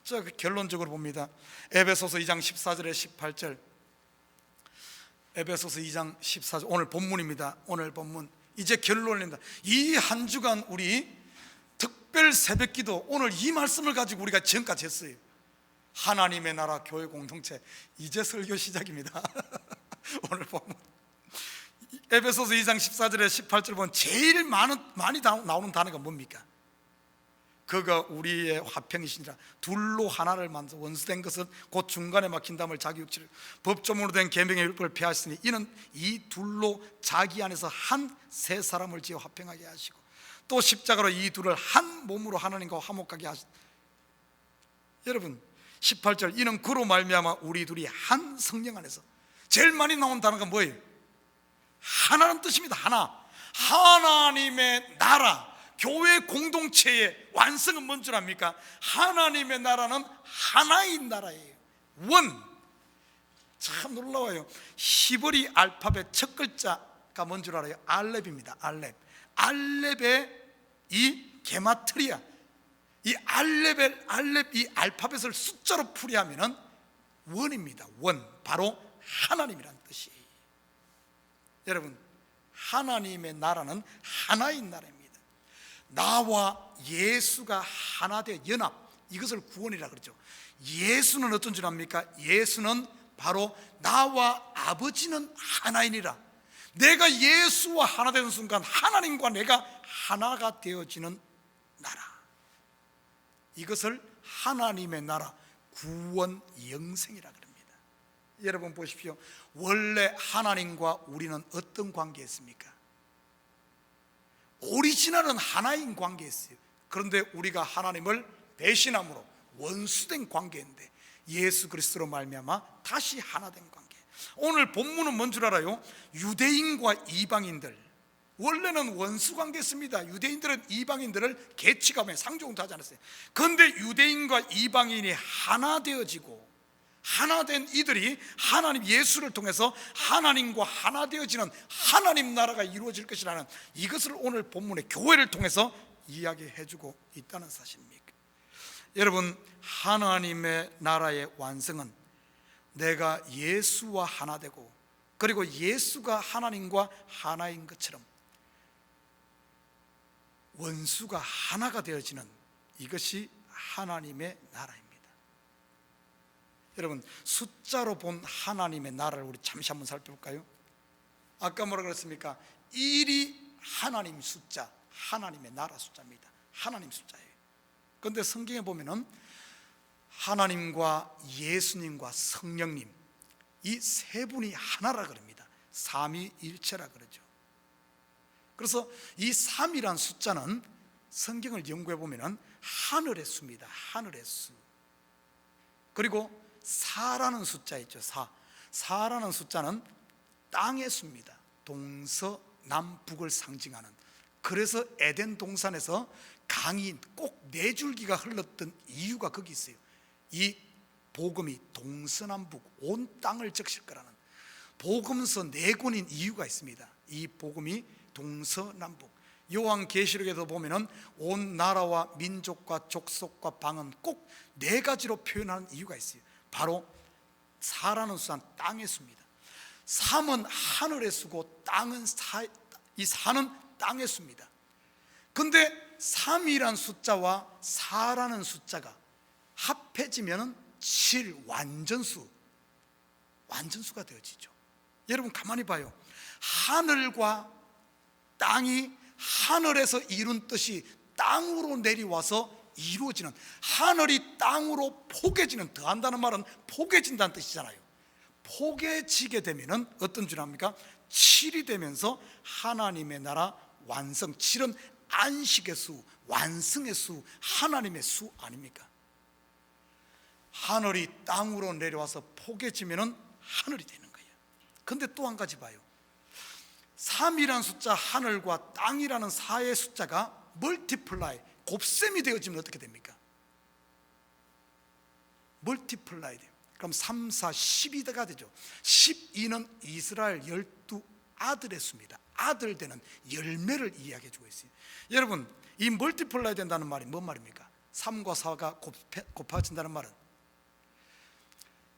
자, 결론적으로 봅니다. 에베소서 2장 14절에 18절. 에베소서 2장 14절, 오늘 본문입니다. 오늘 본문. 이제 결론입니다. 이 한 주간 우리 특별 새벽기도, 오늘 이 말씀을 가지고 우리가 지금까지 했어요. 하나님의 나라 교회 공동체, 이제 설교 시작입니다. 오늘 본문 에베소서 2장 14절에 18절 보면 제일 많이 나오는 단어가 뭡니까? 그가 우리의 화평이시니라. 둘로 하나를 만들어 원수된 것은 곧 중간에 막힌 담을 자기 육체를 법조문으로 된 계명의 율법을 폐하시니 이는 이 둘로 자기 안에서 한 세 사람을 지어 화평하게 하시고 또 십자가로 이 둘을 한 몸으로 하나님과 화목하게 하시. 여러분 18절, 이는 그로 말미암아 우리 둘이 한 성령 안에서. 제일 많이 나온 단어가 뭐예요? 하나는 뜻입니다. 하나. 하나님의 나라, 교회 공동체의 완성은 뭔 줄 압니까? 하나님의 나라는 하나인 나라예요. 원. 참 놀라워요. 히브리 알파벳 첫 글자가 뭔 줄 알아요? 알렙입니다. 알렙. 알렙의 이 게마트리아, 이 알렙 이 알파벳을 숫자로 풀이하면은 원입니다. 원. 바로 하나님이란 뜻이에요. 여러분, 하나님의 나라는 하나인 나라입니다. 나와 예수가 하나 되 연합, 이것을 구원이라 그러죠. 예수는 어떤 줄 압니까? 예수는 바로 나와 아버지는 하나이니라. 내가 예수와 하나 되는 순간 하나님과 내가 하나가 되어지는 나라, 이것을 하나님의 나라, 구원 영생이라 그럽니다. 여러분 보십시오. 원래 하나님과 우리는 어떤 관계였습니까? 오리지널은 하나인 관계였어요. 그런데 우리가 하나님을 배신함으로 원수된 관계인데 예수 그리스도로 말미암아 다시 하나 된 관계. 오늘 본문은 뭔 줄 알아요? 유대인과 이방인들, 원래는 원수 관계였습니다. 유대인들은 이방인들을 계치감에 상종도 하지 않았어요. 그런데 유대인과 이방인이 하나 되어지고 하나 된 이들이 하나님 예수를 통해서 하나님과 하나 되어지는 하나님 나라가 이루어질 것이라는 이것을 오늘 본문의 교회를 통해서 이야기해 주고 있다는 사실입니까? 여러분, 하나님의 나라의 완성은 내가 예수와 하나 되고 그리고 예수가 하나님과 하나인 것처럼 원수가 하나가 되어지는 이것이 하나님의 나라입니다. 여러분, 숫자로 본 하나님의 나라를 우리 잠시 한번 살펴볼까요? 아까 뭐라 그랬습니까? 1이 하나님 숫자, 하나님의 나라 숫자입니다. 하나님 숫자예요. 그런데 성경에 보면은 하나님과 예수님과 성령님, 이 세 분이 하나라 그럽니다. 삼위일체라 그러죠. 그래서 이 3이란 숫자는 성경을 연구해 보면은 하늘의 수입니다. 하늘의 수. 그리고 4라는 숫자 있죠. 4라는 숫자는 땅의 수입니다. 동서남북을 상징하는. 그래서 에덴 동산에서 강이 꼭 4줄기가 흘렀던 이유가 거기 있어요. 이 복음이 동서남북 온 땅을 적실 거라는 복음서 4권인 이유가 있습니다. 이 복음이 동서남북. 요한계시록에도 보면은 온 나라와 민족과 족속과 방언 꼭 4가지로 표현하는 이유가 있어요. 바로 4라는 수는 땅의 수입니다. 3은 하늘의 수고 땅은 이 4는 땅의 수입니다. 그런데 3이란 숫자와 4라는 숫자가 합해지면 7 완전수가 되어지죠. 여러분 가만히 봐요. 하늘과 땅이 하늘에서 이룬 뜻이 땅으로 내려와서 이루어지는, 하늘이 땅으로 포개지는, 더한다는 말은 포개진다는 뜻이잖아요. 포개지게 되면은 어떤 줄 압니까? 7이 되면서 하나님의 나라 완성. 7은 안식의 수, 완성의 수, 하나님의 수 아닙니까? 하늘이 땅으로 내려와서 포개지면은 하늘이 되는 거예요. 근데 또 한 가지 봐요. 3이라는 숫자, 하늘과 땅이라는 4의 숫자가 멀티플라이, 곱셈이 되어지면 어떻게 됩니까? 멀티플라이 돼요. 그럼 3, 4, 12가 되죠. 12는 이스라엘 12아들의 수입니다. 아들 되는 열매를 이야기해 주고 있어요. 여러분, 이 멀티플라이 된다는 말이 뭔 말입니까? 3과 4가 곱해진다는 말은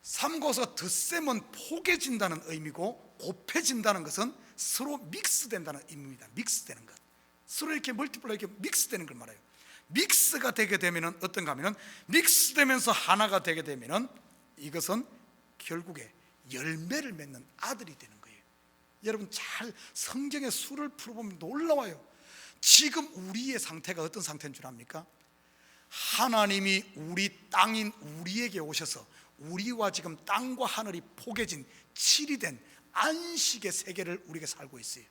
3과 4가 덧셈은 포개진다는 의미고 곱해진다는 것은 서로 믹스된다는 의미입니다. 믹스되는 것, 서로 이렇게 멀티플라이, 이렇게 믹스되는 걸 말해요. 믹스가 되게 되면은 어떤가 하면은, 믹스되면서 하나가 되게 되면은 이것은 결국에 열매를 맺는 아들이 되는 거예요. 여러분 잘 성경의 수를 풀어보면 놀라워요. 지금 우리의 상태가 어떤 상태인 줄 압니까? 하나님이 우리 땅인 우리에게 오셔서 우리와 지금 땅과 하늘이 포개진 7이 된 안식의 세계를 우리가 살고 있어요.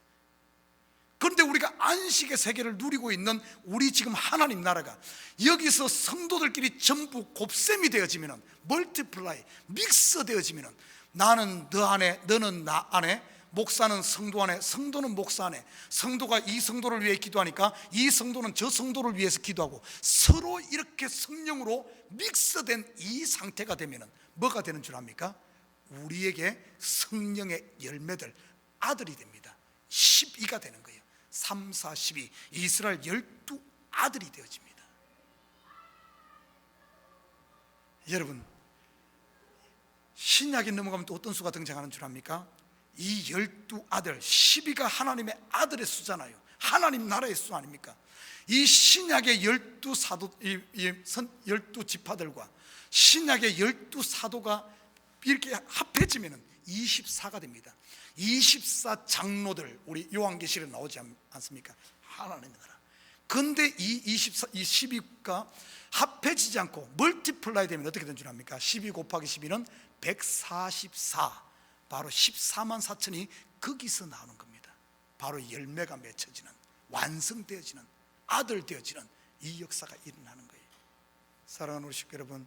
그런데 우리가 안식의 세계를 누리고 있는 우리 지금 하나님 나라가 여기서 성도들끼리 전부 곱셈이 되어지면, 멀티플라이, 믹스 되어지면, 나는 너 안에, 너는 나 안에, 목사는 성도 안에, 성도는 목사 안에, 성도가 이 성도를 위해 기도하니까 이 성도는 저 성도를 위해서 기도하고, 서로 이렇게 성령으로 믹스된 이 상태가 되면 뭐가 되는 줄 압니까? 우리에게 성령의 열매들, 아들이 됩니다. 12가 되는 거예요. 3, 4, 12, 이스라엘 12아들이 되어집니다. 여러분, 신약에 넘어가면 또 어떤 수가 등장하는 줄 압니까? 이 12아들, 12가 하나님의 아들의 수잖아요. 하나님 나라의 수 아닙니까? 이 신약의 12사도, 12지파들과 신약의 12사도가 이렇게 합해지면 24가 됩니다. 24 장로들, 우리 요한계시록에 나오지 않습니까? 하나님의 나라. 근데 이 12가 합해지지 않고 멀티플라이 되면 어떻게 되는 줄 압니까? 12 곱하기 12는 144, 바로 14만 4천이 거기서 나오는 겁니다. 바로 열매가 맺혀지는, 완성되어지는, 아들 되어지는 이 역사가 일어나는 거예요. 사랑하는 우리 식구 여러분,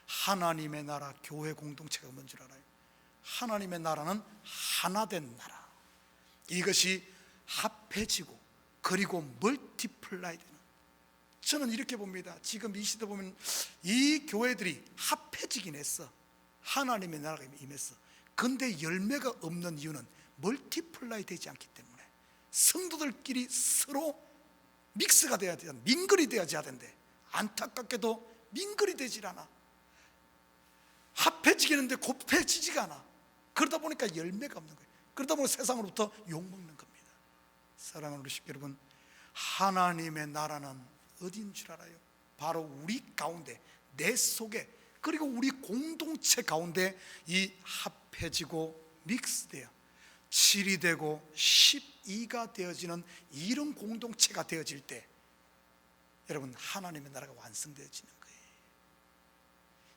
하나님의 나라, 교회 공동체가 뭔 줄 알아요? 하나님의 나라는 하나된 나라, 이것이 합해지고 그리고 멀티플라이 되는, 저는 이렇게 봅니다. 지금 이 시대 보면 이 교회들이 합해지긴 했어. 하나님의 나라가 임했어. 근데 열매가 없는 이유는 멀티플라이 되지 않기 때문에, 성도들끼리 서로 믹스가 돼야 돼, 민글이 되어야 되는데 안타깝게도 민글이 되질 않아. 합해지겠는데 곱해지지가 않아. 그러다 보니까 열매가 없는 거예요. 그러다 보니 세상으로부터 욕먹는 겁니다. 사랑하는 우리 식구 여러분, 하나님의 나라는 어디인 줄 알아요? 바로 우리 가운데, 내 속에, 그리고 우리 공동체 가운데 이 합해지고 믹스되어 7이 되고 12가 되어지는 이런 공동체가 되어질 때, 여러분, 하나님의 나라가 완성되어지는 거예요.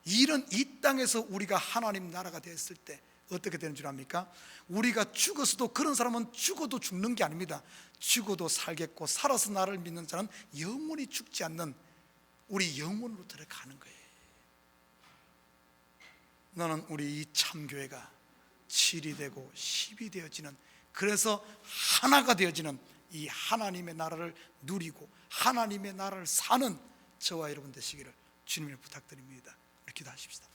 이런 이 땅에서 우리가 하나님 나라가 되었을 때 어떻게 되는 줄 압니까? 우리가 죽었어도, 그런 사람은 죽어도 죽는 게 아닙니다. 죽어도 살겠고 살아서 나를 믿는 자는 영원히 죽지 않는 우리 영혼으로 들어가는 거예요. 나는 우리 이 참교회가 7이 되고 10이 되어지는, 그래서 하나가 되어지는 이 하나님의 나라를 누리고 하나님의 나라를 사는 저와 여러분 되시기를 주님을 부탁드립니다. 기도하십시다.